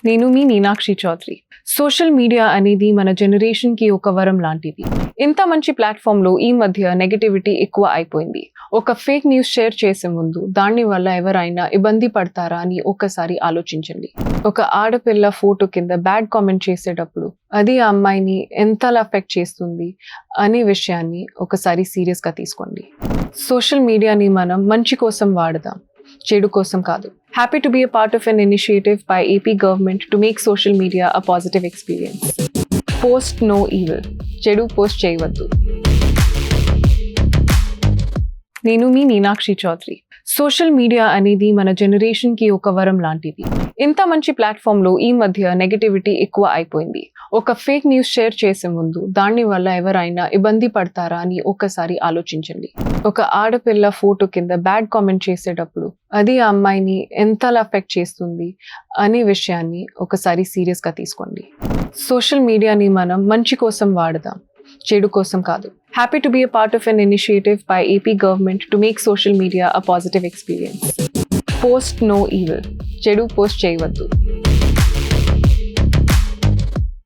నేను మీ Meenakshi Chowdary. Social media అనేది మన జనరేషన్కి ఒక వరం లాంటిది. ఇంత మంచి ప్లాట్ఫామ్లో ఈ మధ్య నెగటివిటీ ఎక్కువ అయిపోయింది. ఒక ఫేక్ న్యూస్ షేర్ చేసే ముందు దాని వల్ల ఎవరైనా ఇబ్బంది పడతారా అని ఒకసారి ఆలోచించండి. ఒక ఆడపిల్ల ఫోటో కింద బ్యాడ్ కామెంట్ చేసేటప్పుడు అది ఆ అమ్మాయిని ఎంతలా ఎఫెక్ట్ చేస్తుంది అనే విషయాన్ని ఒకసారి సీరియస్గా తీసుకోండి. సోషల్ మీడియాని మనం మంచి కోసం వాడదాం, చెడు కోసం కాదు. Happy to be a part of an initiative by AP government to make social media a positive experience. Post no evil. చెడు పోస్ట్ చేయవద్దు. నేను మీ మీనాక్షి చౌదరి. సోషల్ మీడియా అనేది మన జనరేషన్కి ఒక వరం లాంటిది. ఇంత మంచి ప్లాట్ఫామ్లో ఈ మధ్య నెగటివిటీ ఎక్కువ అయిపోయింది. ఒక ఫేక్ న్యూస్ షేర్ చేసే ముందు దాని వల్ల ఎవరైనా ఇబ్బంది పడతారా అని ఒకసారి ఆలోచించండి. ఒక ఆడపిల్ల ఫోటో కింద బ్యాడ్ కామెంట్ చేసేటప్పుడు అది ఆ అమ్మాయిని ఎంతలా ఎఫెక్ట్ చేస్తుంది అనే విషయాన్ని ఒకసారి సీరియస్గా తీసుకోండి. సోషల్ మీడియాని మనం మంచి కోసం వాడదాం, చెడు కోసం కాదు. Happy to be a part of an initiative by AP government to make social media a positive experience. Post no evil. చెడు పోస్ట్ చేయవద్దు.